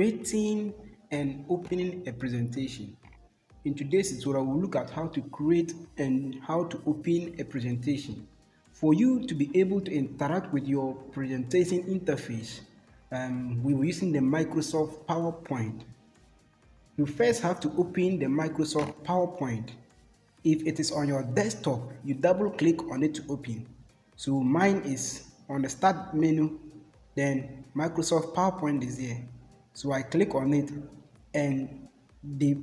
creating and opening a presentation. In today's tutorial, we'll look at how to create and how to open a presentation. For you to be able to interact with your presentation interface, we were using the Microsoft PowerPoint. You first have to open the Microsoft PowerPoint. If it is on your desktop, you double click on it to open. So mine is on the start menu, then Microsoft PowerPoint is there. So I click on it and the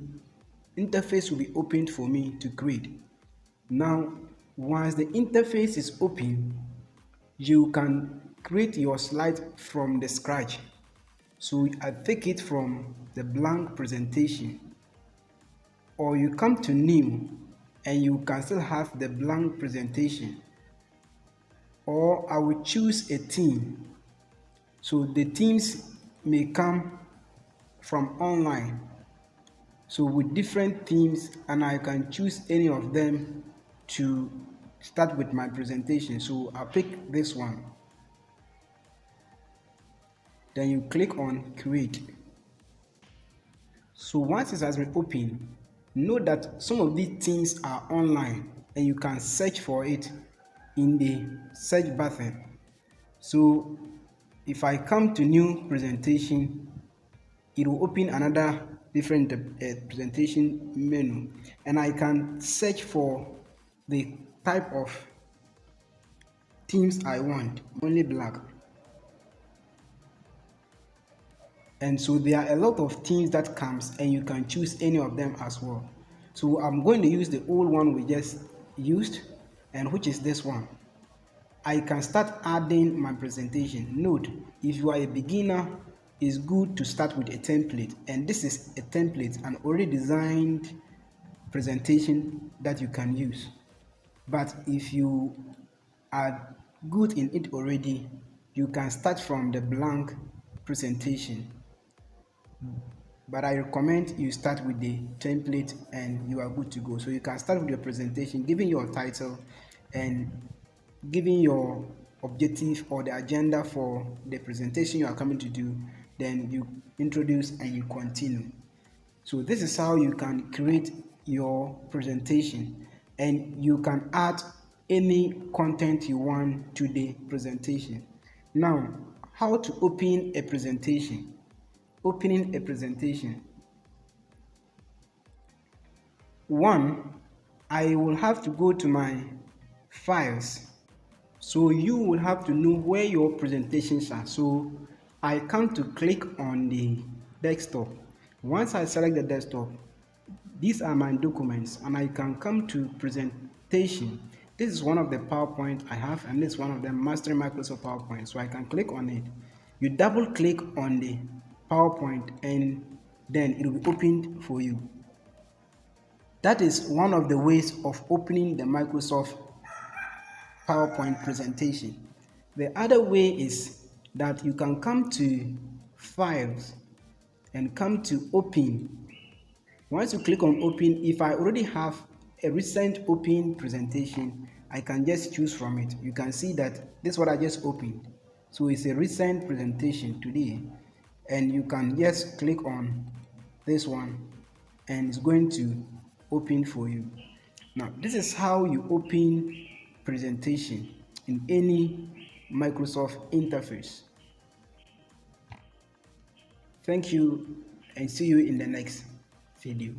interface will be opened for me to create. Now, once the interface is open, you can create your slide from the scratch. So I take it from the blank presentation, or you come to new and you can still have the blank presentation, or I will choose a theme. So the themes may come from online, so with different themes, and I can choose any of them to start with my presentation. So I'll pick this one. Then you click on create. So once it has been opened, note that some of these things are online and you can search for it in the search button. So if I come to new presentation, it will open another different presentation menu, and I can search for the type of themes I want, only black. And so there are a lot of themes that comes and you can choose any of them as well. So I'm going to use the old one we just used, and which is this one. I can start adding my presentation. Note, if you are a beginner, it's good to start with a template, and this is a template, an already designed presentation that you can use. But if you are good in it already, you can start from the blank presentation. But I recommend you start with the template and you are good to go. So you can start with your presentation, giving your title and giving your objective or the agenda for the presentation you are coming to do. Then you introduce and you continue. So this is how you can create your presentation, and you can add any content you want to the presentation. Now, how to open a presentation? Opening a presentation. One, I will have to go to my files. So you will have to know where your presentations are. So I come to click on the desktop. Once I select the desktop, these are my documents, and I can come to presentation. This is one of the PowerPoint I have, and this is one of them, Mastering Microsoft PowerPoint. So I can click on it. You double click on the PowerPoint and then it will be opened for you. That is one of the ways of opening the Microsoft PowerPoint presentation. The other way is that you can come to Files and come to Open. Once you click on Open, if I already have a recent open presentation, I can just choose from it. You can see that this is what I just opened. So it's a recent presentation today, and you can just click on this one and it's going to open for you. Now, this is how you open presentation in any Microsoft interface. Thank you, and see you in the next video.